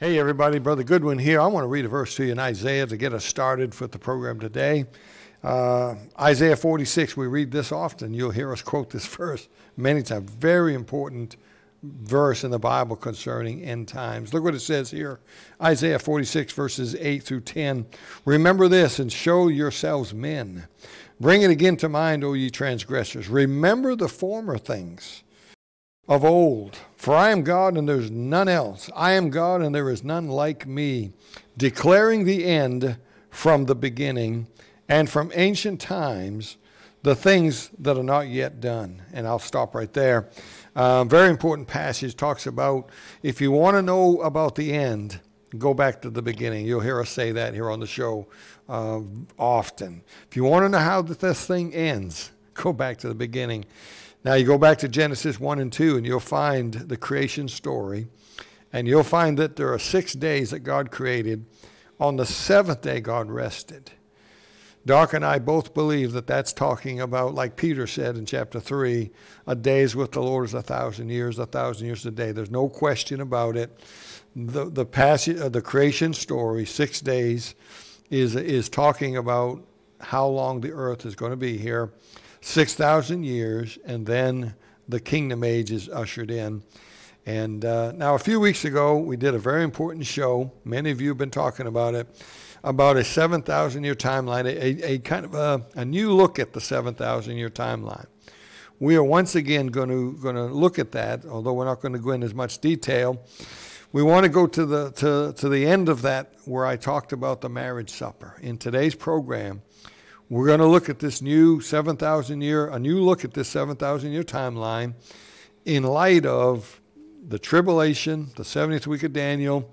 Hey everybody, Brother Goodwin here. I want to read a verse to you in Isaiah to get us started with the program today. Isaiah 46, we read this often. You'll hear us quote this verse many times. Very important verse in the Bible concerning end times. Look what it says here. Isaiah 46 verses 8 through 10. Remember this and show yourselves men. Bring it again to mind, O ye transgressors. Remember the former things of old. For I am God and there's none else. I am God and there is none like me, declaring the end from the beginning and from ancient times, the things that are not yet done. And I'll stop right there. Very important passage. Talks about, if you want to know about the end, go back to the beginning. You'll hear us say that here on the show often. If you want to know how this thing ends, go back to the beginning. Now you go back to Genesis 1 and 2 and you'll find the creation story, and you'll find that there are 6 days that God created. On the seventh day God rested. Doc and I both believe that that's talking about, like Peter said in chapter 3, a day's with the Lord is 1,000 years, 1,000 years a day. There's no question about it. The passage of the creation story, 6 days, is talking about how long the earth is going to be here. 6,000 years, and then the kingdom age is ushered in. And now a few weeks ago, we did a very important show. Many of you have been talking about it, about a 7,000-year timeline, a kind of a new look at the 7,000-year timeline. We are once again going to look at that, although we're not going to go into as much detail. We want to go to the end of that where I talked about the marriage supper. In today's program, we're going to look at this new 7,000-year, a new look at this 7,000-year timeline in light of the tribulation, the 70th week of Daniel,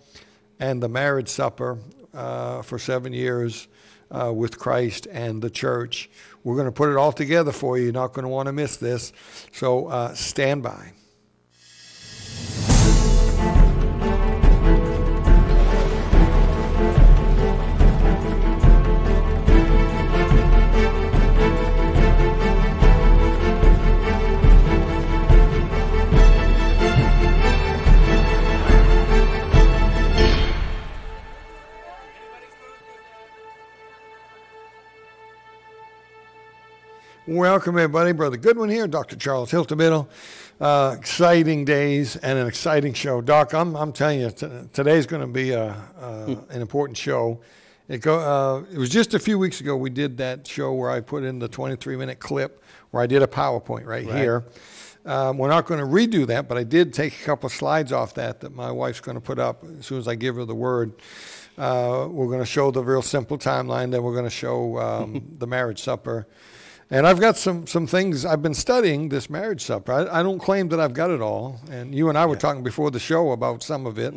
and the marriage supper for 7 years with Christ and the church. We're going to put it all together for you. You're not going to want to miss this. So stand by. Welcome, everybody. Brother Goodwin here, Dr. Charles Hiltibidal. Exciting days and an exciting show. Doc, I'm telling you, today's going to be an important show. It was just a few weeks ago we did that show where I put in the 23-minute clip where I did a PowerPoint right here. We're not going to redo that, but I did take a couple of slides off that my wife's going to put up as soon as I give her the word. We're going to show the real simple timeline, then we're going to show the marriage supper. And I've got some things. I've been studying this marriage supper. I don't claim that I've got it all. And you and I were talking before the show about some of it.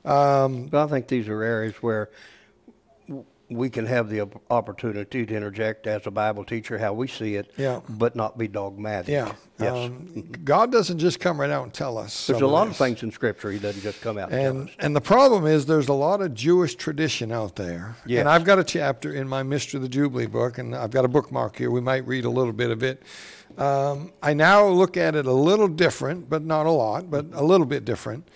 But I think these are areas where we can have the opportunity to interject as a Bible teacher how we see it, but not be dogmatic. Yeah. Yes. God doesn't just come right out and tell us. There's a lot of things in Scripture He doesn't just come out and tell us. And the problem is there's a lot of Jewish tradition out there. Yes. And I've got a chapter in my Mystery of the Jubilee book, and I've got a bookmark here. We might read a little bit of it. I now look at it a little different, but not a lot, but a little bit different.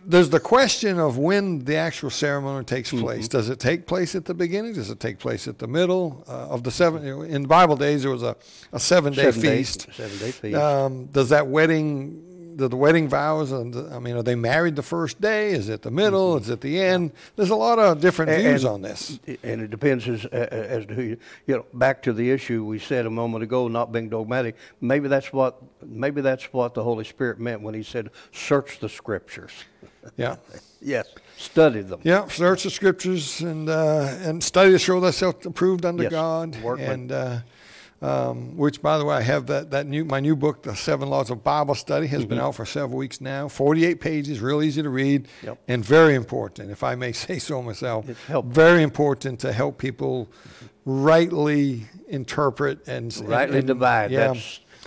There's the question of when the actual ceremony takes place. Does it take place at the beginning? Does it take place at the middle of the seven? In Bible days, there was a 7-day feast. 7-day feast. Does that wedding, the wedding vows, are they married the first day? Is it the middle? Is it the end? There's a lot of different views on this. And it depends as to who back to the issue we said a moment ago, not being dogmatic. Maybe that's what the Holy Spirit meant when He said, "Search the Scriptures." Yeah. Yes. Study them. Yeah. Search the Scriptures and study to show thyself approved unto God. Which, by the way, I have my new book, The 7 Laws of Bible Study, has been out for several weeks now. 48 pages, real easy to read, and very important, if I may say so myself. Very important to help people rightly interpret and rightly divide. Yeah.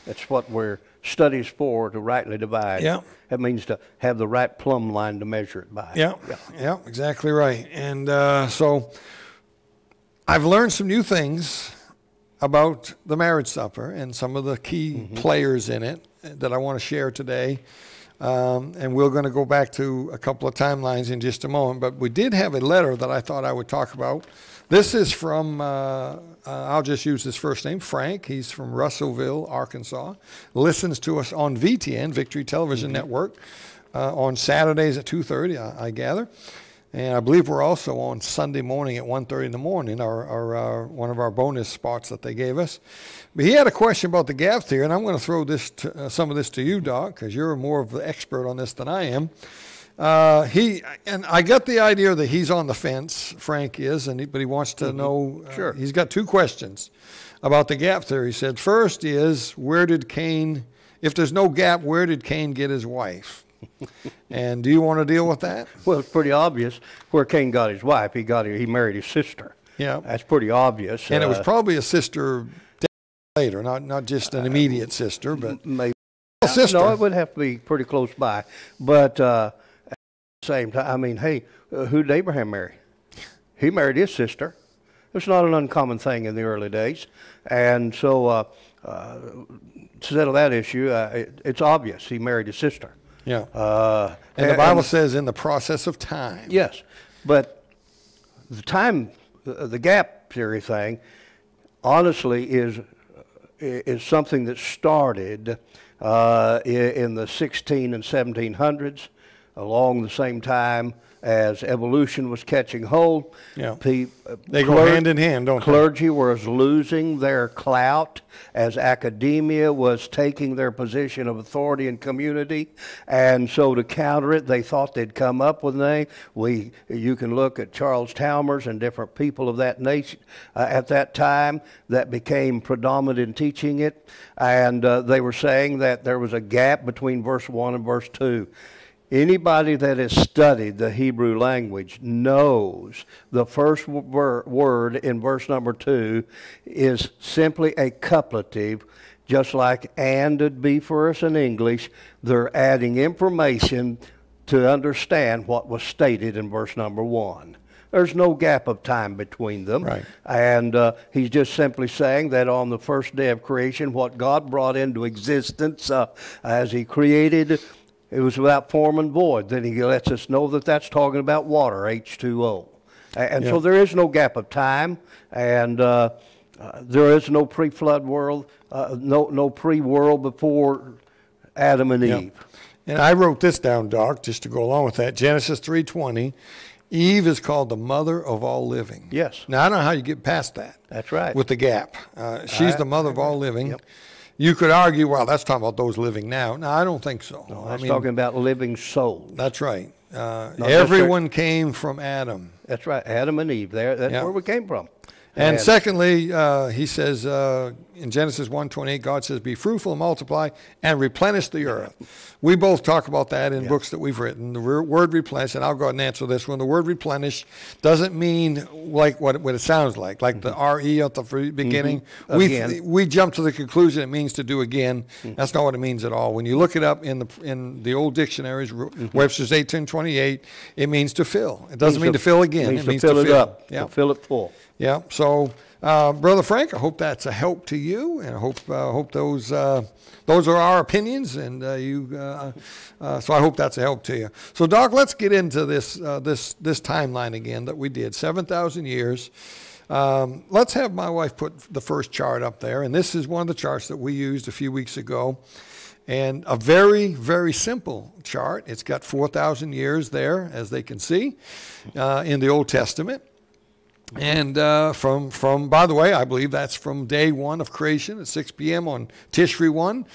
That's what we're studies for, to rightly divide. Yeah. That means to have the right plumb line to measure it by. Yeah, exactly right. And so I've learned some new things about the marriage supper and some of the key players in it that I want to share today. And we're going to go back to a couple of timelines in just a moment. But we did have a letter that I thought I would talk about. This is from, I'll just use his first name, Frank. He's from Russellville, Arkansas. Listens to us on VTN, Victory Television Network, on Saturdays at 2:30, I gather. And I believe we're also on Sunday morning at 1:30 in the morning, our one of our bonus spots that they gave us. But he had a question about the gap theory, and I'm going to throw this some of this to you, Doc, because you're more of the expert on this than I am. And I got the idea that he's on the fence, Frank is, but he wants to know. Sure. He's got two questions about the gap theory. He said, first is, where did Cain, if there's no gap, where did Cain get his wife? And do you want to deal with that? Well, it's pretty obvious where Cain got his wife. He married his sister. Yeah. That's pretty obvious. And it was probably a sister later, not just an immediate sister, but maybe a sister. No, it would have to be pretty close by. But at the same time, I mean, hey, who did Abraham marry? He married his sister. It's not an uncommon thing in the early days. And so to settle that issue, it's obvious he married his sister. Yeah. And the Bible says in the process of time. Yes. But the gap theory thing, honestly, is something that started in the 16 and 1700s, along the same time as evolution was catching hold. Yeah. They go hand in hand, don't they? Clergy was losing their clout as academia was taking their position of authority in community. And so to counter it, they thought they'd come up with a name. You can look at Charles Chalmers and different people of that nation at that time that became predominant in teaching it. And they were saying that there was a gap between verse 1 and verse 2. Anybody that has studied the Hebrew language knows the first word in verse number 2 is simply a coupletive, just like and would be for us in English. They're adding information to understand what was stated in verse number 1. There's no gap of time between them. Right. And he's just simply saying that on the first day of creation, what God brought into existence as he created, it was without form and void. Then he lets us know that that's talking about water, H2O. And so there is no gap of time, and there is no pre-flood world, no pre-world before Adam and Eve. And I wrote this down, Doc, just to go along with that. Genesis 3:20, Eve is called the mother of all living. Yes. Now, I don't know how you get past that. That's right. With the gap. She's the mother of all living. Yep. You could argue, well, that's talking about those living now. No, I don't think so. No, that's talking about living souls. That's right. Everyone came from Adam. That's right. Adam and Eve. That's where we came from. And secondly, he says in Genesis 1:28, God says, be fruitful and multiply and replenish the earth. We both talk about that in books that we've written. The word replenish, and I'll go ahead and answer this one. The word replenish doesn't mean like what it sounds like the R-E at the beginning. We jump to the conclusion it means to do again. That's not what it means at all. When you look it up in the old dictionaries, Webster's 1828, it means to fill. It doesn't mean to fill again. It means to fill it up, to fill it full. Yeah. So, Brother Frank, I hope that's a help to you, and I hope those are our opinions, and so I hope that's a help to you. So, Doc, let's get into this timeline again that we did, 7,000 years. Let's have my wife put the first chart up there, and this is one of the charts that we used a few weeks ago, and a very, very simple chart. It's got 4,000 years there, as they can see, in the Old Testament. And from by the way, I believe that's from day one of creation at 6 p.m. on Tishri 1.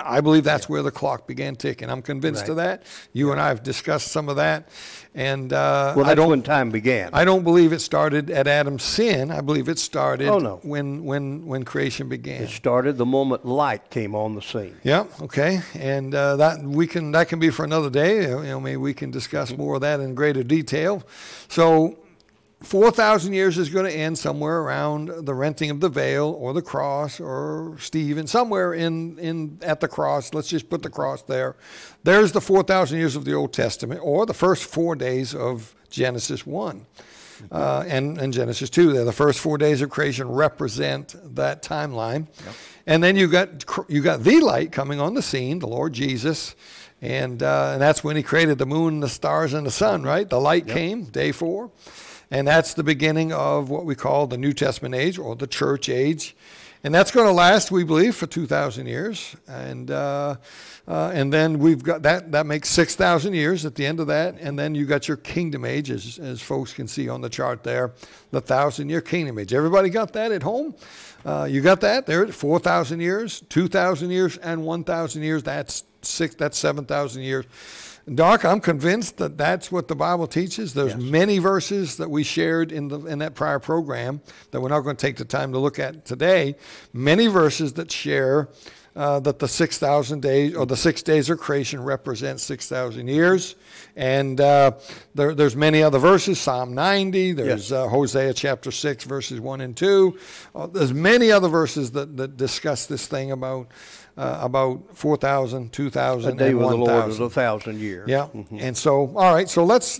I believe that's where the clock began ticking. I'm convinced of that. You and I have discussed some of that. And that's when time began. I don't believe it started at Adam's sin. I believe it started when creation began. It started the moment light came on the scene. Yeah, okay. And that can be for another day. Maybe we can discuss more of that in greater detail. So 4,000 years is going to end somewhere around the renting of the veil or the cross or Stephen, somewhere at the cross. Let's just put the cross there. There's the 4,000 years of the Old Testament, or the first 4 days of Genesis 1 and Genesis 2. There, the first 4 days of creation represent that timeline. Yep. And then you got the light coming on the scene, the Lord Jesus. And that's when he created the moon, the stars, and the sun, right? The light came, day 4. And that's the beginning of what we call the New Testament age, or the church age. And that's going to last, we believe, for 2,000 years. And then we've got that makes 6,000 years at the end of that. And then you got your kingdom age, as folks can see on the chart there, the 1,000-year kingdom age. Everybody got that at home? You got that there? 4,000 years, 2,000 years, and 1,000 years. That's 7,000 years. Doc, I'm convinced that that's what the Bible teaches. There's many verses that we shared in that prior program that we're not going to take the time to look at today. Many verses that share that the 6,000 days, or the 6 days of creation, represent 6,000 years. And there's many other verses. Psalm 90. There's Hosea chapter 6, verses 1 and 2. There's many other verses that discuss this thing about 4,000, 2,000, and 1,000. A day with the Lord is 1,000 years. Yeah. And so, all right. So let's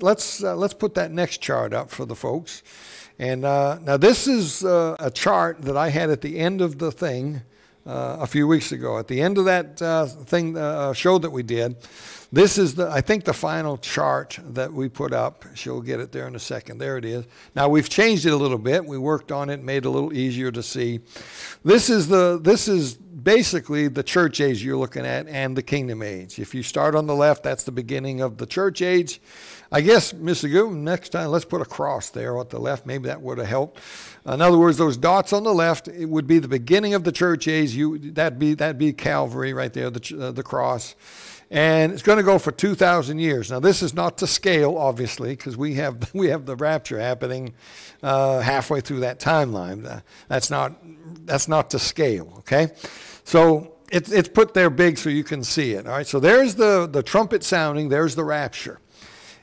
put that next chart up for the folks. And now this is a chart that I had at the end of the thing a few weeks ago. At the end of that show that we did, this is I think the final chart that we put up. She'll get it there in a second. There it is. Now we've changed it a little bit. We worked on it, made it a little easier to see. This is basically the church age you're looking at, and the kingdom age. If you start on the left, that's the beginning of the church age. I guess, Mr. Goodwin, next time let's put a cross there at the left. Maybe that would have helped. In other words, those dots on the left, it would be the beginning of the church age. That'd be Calvary right there, the cross. And it's going to go for 2,000 years. Now, this is not to scale, obviously, because we have the rapture happening halfway through that timeline. That's not to scale, okay? So it's put there big so you can see it, all right? So there's the trumpet sounding. There's the rapture.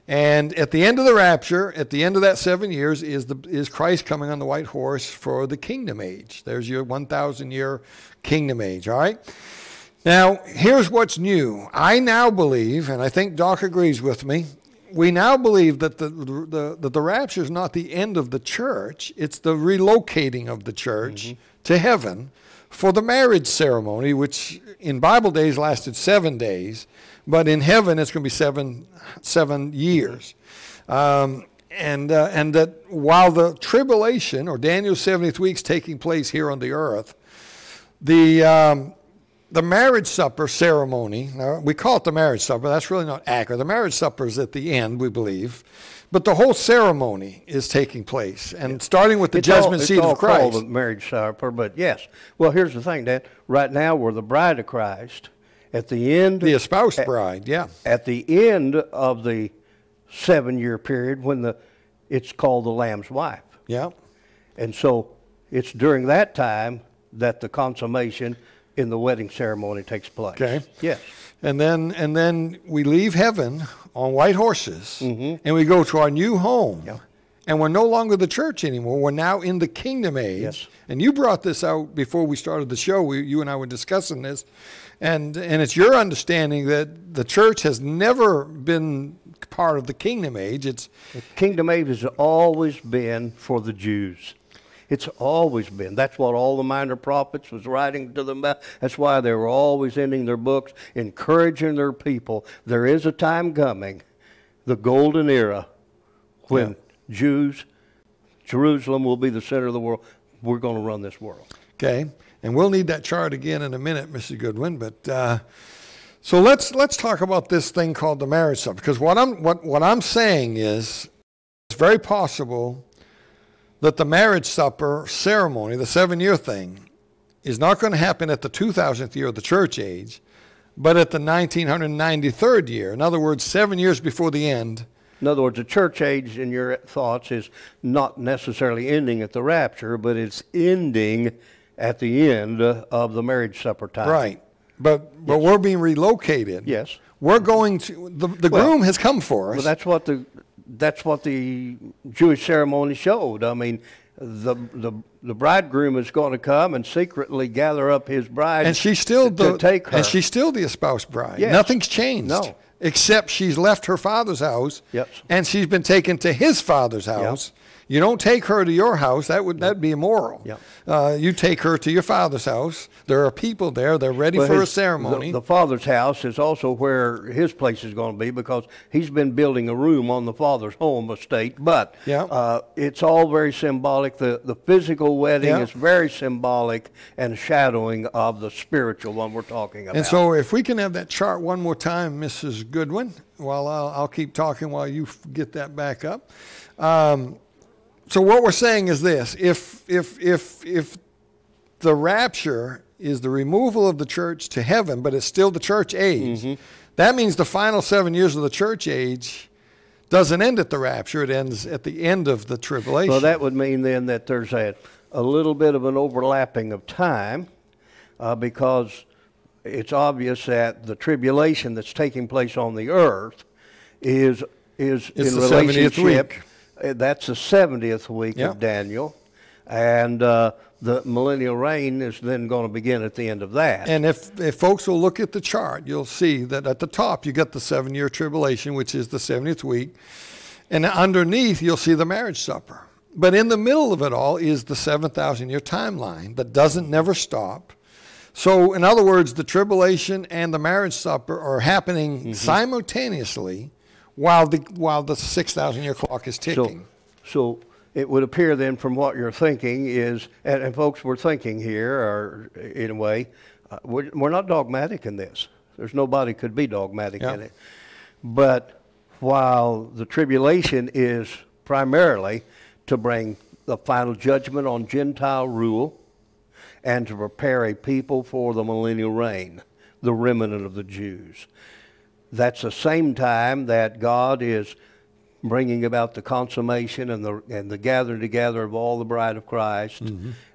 And at the end of the rapture, at the end of that 7 years, is Christ coming on the white horse for the kingdom age. There's your 1,000-year kingdom age, all right? Now, here's what's new. I now believe, and I think Doc agrees with me, we now believe that the rapture is not the end of the church. It's the relocating of the church to heaven for the marriage ceremony, which in Bible days lasted 7 days, but in heaven it's going to be seven years. And that while the tribulation, or Daniel's 70th week, is taking place here on the earth, the marriage supper ceremony, now we call it the marriage supper, that's really not accurate. The marriage supper is at the end, we believe. But the whole ceremony is taking place, and starting with the judgment seat of Christ. It's all called the marriage supper, but yes. Well, here's the thing, Dan. Right now, we're the bride of Christ. At the end... The espoused bride, yeah. At the end of the 7-year period, when it's called the Lamb's wife. Yeah. And so it's during that time that the consummation in the wedding ceremony takes place. Okay. Yes. And then we leave heaven on white horses, and we go to our new home. Yeah. And we're no longer the church anymore. We're now in the kingdom age. Yes. And you brought this out before we started the show. You and I were discussing this. And it's your understanding that the church has never been part of the kingdom age. The kingdom age has always been for the Jews. It's always been. That's what all the minor prophets was writing to them about. That's why they were always ending their books, encouraging their people. There is a time coming, the golden era, when Jerusalem will be the center of the world. We're going to run this world. Okay. And we'll need that chart again in a minute, Mr. Goodwin. But so let's talk about this thing called the marriage supper. Because what I'm saying is, it's very possible that the marriage supper ceremony, the 7-year thing, is not going to happen at the 2000th year of the church age, but at the 1993rd year. In other words, 7 years before the end. In other words, the church age, in your thoughts, is not necessarily ending at the rapture, but it's ending at the end of the marriage supper time. Right. But we're being relocated. Yes. We're going to, the groom has come for us. Well, that's what the Jewish ceremony showed. I mean, the bridegroom is going to come and secretly gather up his bride, and she's still to take her. And she's still the espoused bride. Yes. Nothing's changed. No. Except she's left her father's house, Yep. and she's been taken to his father's house. Yep. You don't take her to your house. That'd be immoral. Yeah. You take her to your father's house. There are people there. They're ready for a ceremony. The father's house is also where his place is going to be, because he's been building a room on the father's home estate. But it's all very symbolic. The physical wedding is very symbolic and shadowing of the spiritual one we're talking about. And so if we can have that chart one more time, Mrs. Goodwin, while I'll keep talking while you get that back up. So what we're saying is this: if the rapture is the removal of the church to heaven, but it's still the church age, that means the final 7 years of the church age doesn't end at the rapture. It ends at the end of the tribulation. Well, that would mean then that there's a little bit of an overlapping of time, because it's obvious that the tribulation that's taking place on the earth is in relationship. 70th week. That's the 70th week of Daniel, and the millennial reign is then going to begin at the end of that. And if folks will look at the chart, you'll see that at the top you got the 7-year tribulation, which is the 70th week, and underneath you'll see the marriage supper. But in the middle of it all is the 7,000-year timeline that doesn't never stop. So in other words, the tribulation and the marriage supper are happening simultaneously, while the 6,000-year clock is ticking. So it would appear then, from what you're thinking is, and folks, we're thinking here, or in a way, we're not dogmatic in this. There's nobody could be dogmatic in it. But while the tribulation is primarily to bring the final judgment on Gentile rule and to prepare a people for the millennial reign, the remnant of the Jews. That's the same time that God is bringing about the consummation and the gathering together of all the bride of Christ,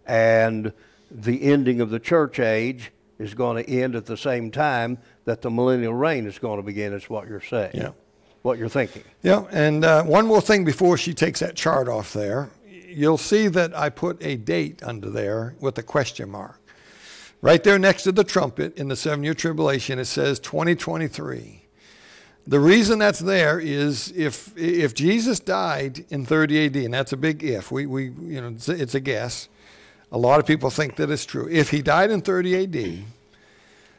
and the ending of the church age is going to end at the same time that the millennial reign is going to begin. Is what you're saying, what you're thinking. Yeah, and one more thing before she takes that chart off there, you'll see that I put a date under there with a question mark. Right there next to the trumpet in the 7-year tribulation, it says 2023. The reason that's there is if Jesus died in 30 AD, and that's a big if, it's a guess. A lot of people think that it's true. If he died in 30 AD,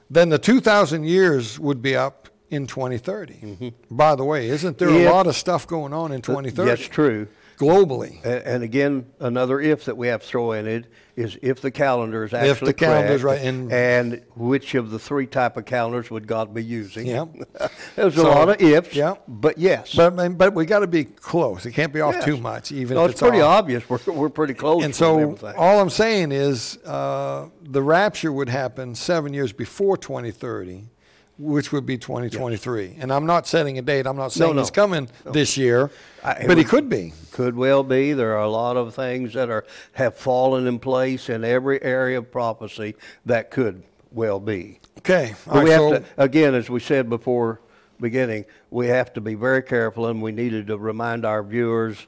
then the 2,000 years would be up in 2030. By the way, isn't there a lot of stuff going on in 2030? That's true. Globally. And again, another if that we have to throw in it is if the calendar is actually if the calendar's correct, right, and which of the 3 type of calendars would God be using? Yeah. There's a lot of ifs, but yes. But we got to be close. It can't be off too much, even if it's pretty obvious. We're pretty close. And so all I'm saying is the rapture would happen 7 years before 2030, which would be 2023. Yes. And I'm not setting a date. I'm not saying he's coming this year, but he could be. Could well be. There are a lot of things that have fallen in place in every area of prophecy that could well be. Okay. But we have to, again, as we said before beginning, we have to be very careful, and we needed to remind our viewers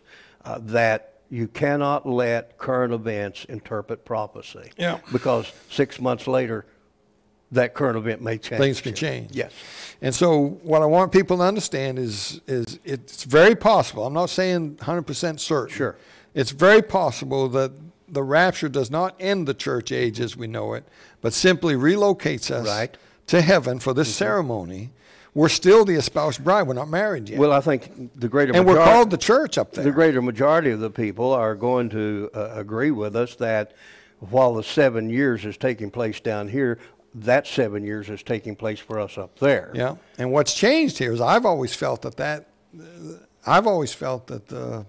that you cannot let current events interpret prophecy. Yeah. Because 6 months later, that current event may change. Things can change. Yes. And so what I want people to understand is it's very possible. I'm not saying 100% certain. Sure. It's very possible that the rapture does not end the church age as we know it, but simply relocates us to heaven for this ceremony. We're still the espoused bride. We're not married yet. Well, I think the greater majority... And we're called the church up there. The greater majority of the people are going to agree with us that while the 7 years is taking place down here, that 7 years is taking place for us up there. Yeah, and what's changed here is I've always felt that the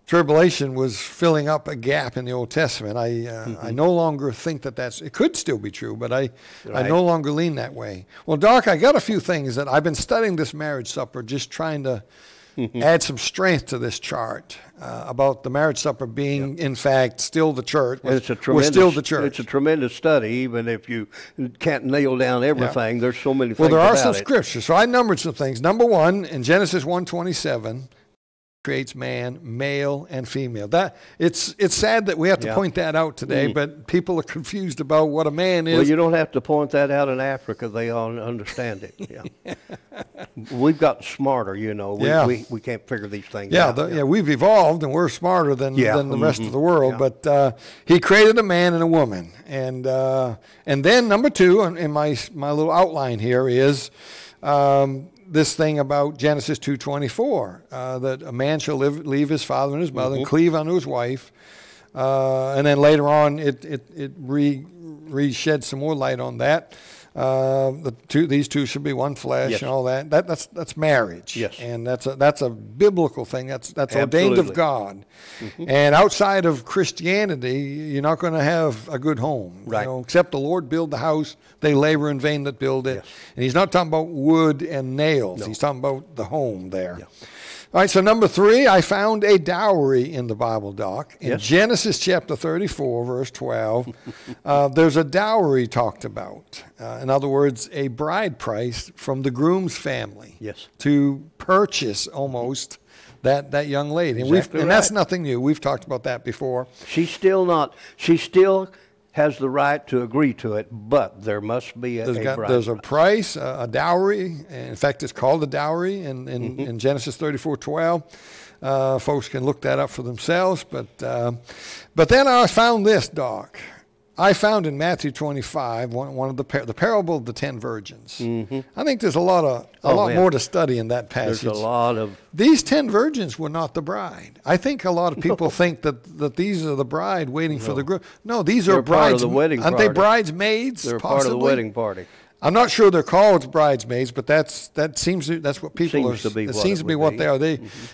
tribulation was filling up a gap in the Old Testament. I no longer think that it could still be true, but I no longer lean that way. Well, Doc, I got a few things that I've been studying this marriage supper, just trying to add some strength to this chart about the marriage supper being, in fact, still the church. We're still the church. It's a tremendous study, even if you can't nail down everything. Yeah. There's so many things. Well, there are about some scriptures. So I numbered some things. Number one, in Genesis 1:27, creates man, male and female. That it's sad that we have to point that out today, but people are confused about what a man is. Well, you don't have to point that out in Africa. They all understand it. Yeah. We've gotten smarter, you know. We can't figure these things out. We've evolved and we're smarter than the rest of the world. But he created a man and a woman. And then number 2 in my little outline here is this thing about Genesis 2:24, that a man shall leave his father and his mother and cleave unto his wife. And then later on, it sheds some more light on that. These two should be one flesh and all that. That's marriage. Yes. And that's a biblical thing. That's ordained of God. And outside of Christianity, you're not going to have a good home. Right. You know, except the Lord build the house, they labor in vain that build it. Yes. And he's not talking about wood and nails. No. He's talking about the home there. Yeah. All right, so number 3, I found a dowry in the Bible, Doc. In Genesis chapter 34, verse 12, there's a dowry talked about. In other words, a bride price from the groom's family to purchase almost that young lady. And that's nothing new. We've talked about that before. She still has the right to agree to it, but there must be a bride. There's a price, a dowry. In fact, it's called a dowry in Genesis 34:12. Folks can look that up for themselves. But then I found this, Doc. I found in Matthew 25 one of the parable of the 10 virgins. I think there's a lot more to study in that passage. There's a lot of these 10 virgins were not the bride. I think a lot of people think that these are the bride waiting for the groom. No, these are brides. Part of the wedding aren't party. they bridesmaids? They're possibly? Part of the wedding party. I'm not sure they're called bridesmaids, but that's what people seems to be. It seems to be what they are.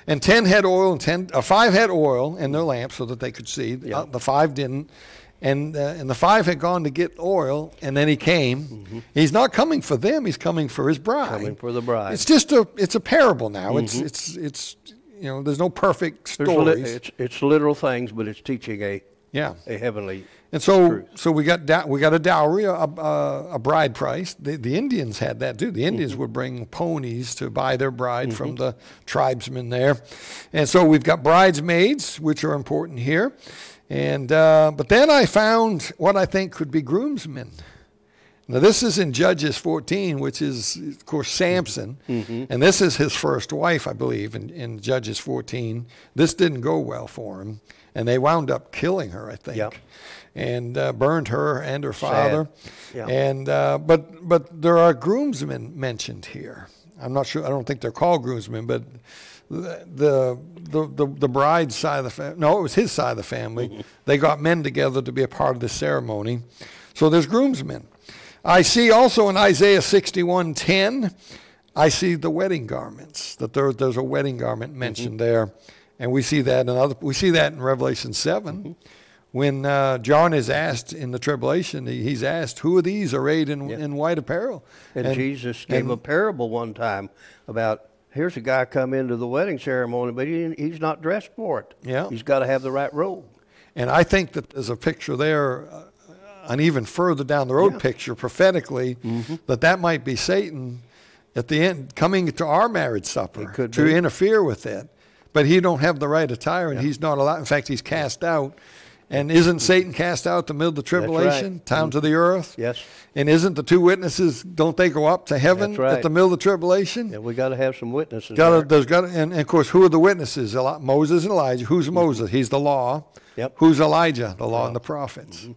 And 10 had oil and 5 had oil in their lamps so that they could see. The 5 didn't. And the 5 had gone to get oil, and then he came. He's not coming for them; he's coming for his bride. Coming for the bride. It's just it's a parable now. It's you know, there's no perfect stories. It's literal things, but it's teaching a heavenly. And so truth. So we got a dowry, a bride price. The Indians had that too. The Indians would bring ponies to buy their bride from the tribesmen there, and so we've got bridesmaids, which are important here. And but then I found what I think could be groomsmen. Now this is in Judges 14, which is of course Samson, and this is his first wife, I believe, in Judges 14. This didn't go well for him, and they wound up killing her, I think, and burned her and her father. And but there are groomsmen mentioned here. I'm not sure. I don't think they're called groomsmen, but the bride's side of the family, no, it was his side of the family. They got men together to be a part of the ceremony. So there's groomsmen. I see also in Isaiah 61:10, I see the wedding garments, that there's a wedding garment mentioned there. And we see that in Revelation 7. When John is asked in the tribulation, he's asked, who of these arrayed in white apparel? And Jesus gave a parable one time about, here's a guy come into the wedding ceremony, but he's not dressed for it. Yeah. He's got to have the right robe. And I think that there's a picture there, an even further down the road picture, prophetically, that might be Satan at the end coming to our marriage supper to interfere with it. But he don't have the right attire, and he's not allowed. In fact, he's cast out. And isn't Satan cast out the middle of the tribulation, down to the earth? Yes. And isn't the 2 witnesses, don't they go up to heaven at the middle of the tribulation? Yeah, we got to have some witnesses. And of course, who are the witnesses? Moses and Elijah. Who's Moses? He's the law. Who's Elijah? The law and the prophets.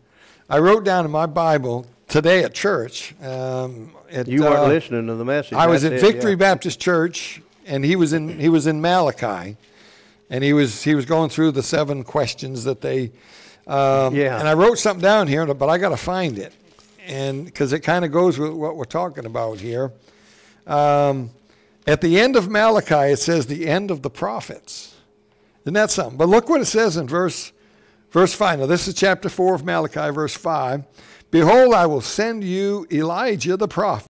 I wrote down in my Bible today at church. You weren't listening to the message. I was at Victory Baptist Church, and he was in Malachi. And he was going through the 7 questions that they, and I wrote something down here, but I got to find it, and because it kind of goes with what we're talking about here. At the end of Malachi, it says the end of the prophets. Isn't that something? But look what it says in verse 5. Now this is chapter 4 of Malachi, verse 5. Behold, I will send you Elijah the prophet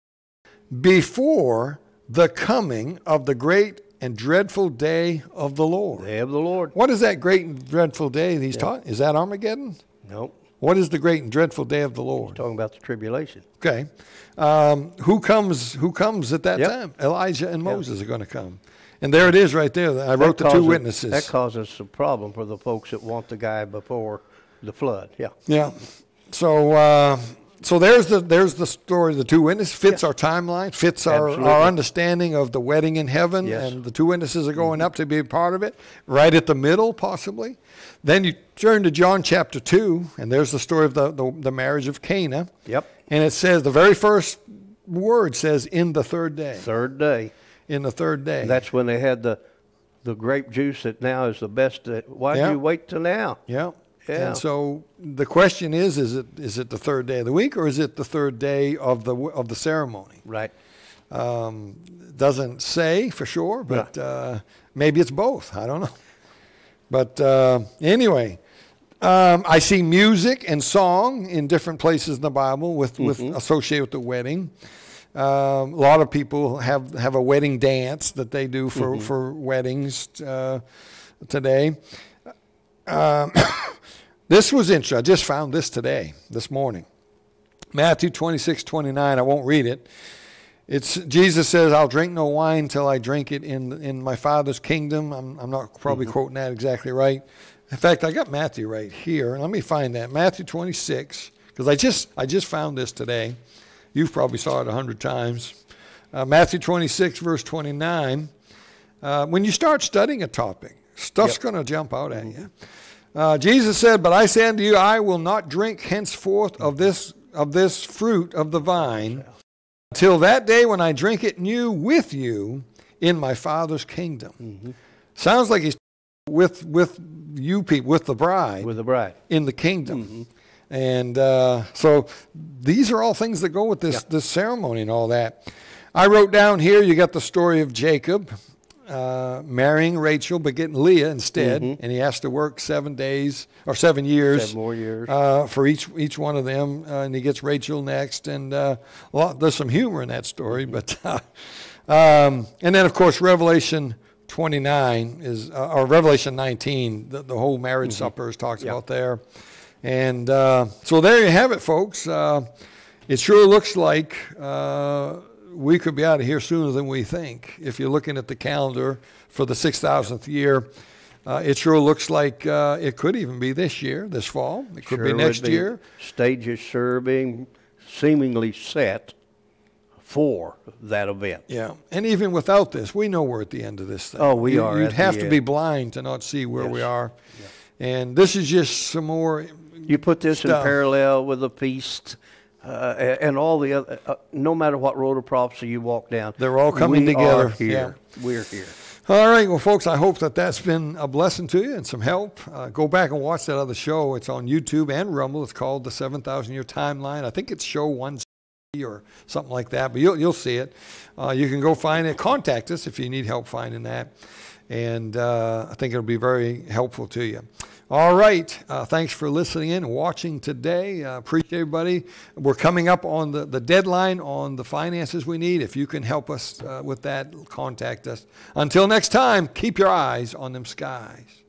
before the coming of the great and dreadful day of the Lord. Day of the Lord. What is that great and dreadful day that he's talking? Is that Armageddon? No. What is the great and dreadful day of the Lord? He's talking about the tribulation. Okay. Who comes at that time? Elijah and Moses are going to come. And there it is right there. I wrote the two witnesses. That causes a problem for the folks that want the guy before the flood. Yeah. Yeah. So there's the story of the two witnesses. Fits our timeline, fits our understanding of the wedding in heaven, and the two witnesses are going up to be a part of it, right at the middle possibly. Then you turn to John chapter 2, and there's the story of the marriage of Cana. Yep. And it says, the very first word says, in the third day. Third day. In the third day. And that's when they had the grape juice that now is the best. Why do you wait till now? Yeah. Yeah. And so the question is it the third day of the week, or is it the third day of the ceremony? Right. Doesn't say for sure, but maybe it's both. I don't know. But anyway, I see music and song in different places in the Bible with associated with the wedding. A lot of people have a wedding dance that they do for weddings today. This was interesting. I just found this this morning. Matthew 26:29. I won't read it. It's Jesus says, "I'll drink no wine till I drink it in my Father's kingdom." I'm not probably quoting that exactly right. In fact, I got Matthew right here. Let me find that. Matthew 26, because I just found this today. You've probably saw it 100 times. Matthew 26, verse 29. When you start studying a topic, stuff's going to jump out at you. Jesus said, "But I say unto you, I will not drink henceforth of this fruit of the vine till that day when I drink it new with you in my Father's kingdom." Sounds like he's with you people, with the bride. With the bride. In the kingdom. And so these are all things that go with this ceremony and all that. I wrote down here, you got the story of Jacob marrying Rachel but getting Leah instead, and he has to work 7 years 7 more years for each one of them, and he gets Rachel next, and there's some humor in that story, but and then of course Revelation 29 is or Revelation 19, the whole marriage supper is talked about there. And so there you have it, folks. It sure looks like we could be out of here sooner than we think. If you're looking at the calendar for the 6,000th year, it sure looks like it could even be this year, this fall. It could be next year. Stages sure being seemingly set for that event. Yeah, and even without this, we know we're at the end of this thing. Oh, we are. You'd have to be blind to not see where we are. Yeah. And this is just some more. You put this in parallel with the feast and all the other, no matter what road of prophecy you walk down. They're all coming together. Here. Yeah. We're here. All right. Well, folks, I hope that's been a blessing to you and some help. Go back and watch that other show. It's on YouTube and Rumble. It's called The 7,000 Year Timeline. I think it's show 160 or something like that, but you'll see it. You can go find it. Contact us if you need help finding that. And I think it'll be very helpful to you. All right. Thanks for listening in and watching today. Appreciate everybody. We're coming up on the deadline on the finances we need. If you can help us with that, contact us. Until next time, keep your eyes on them skies.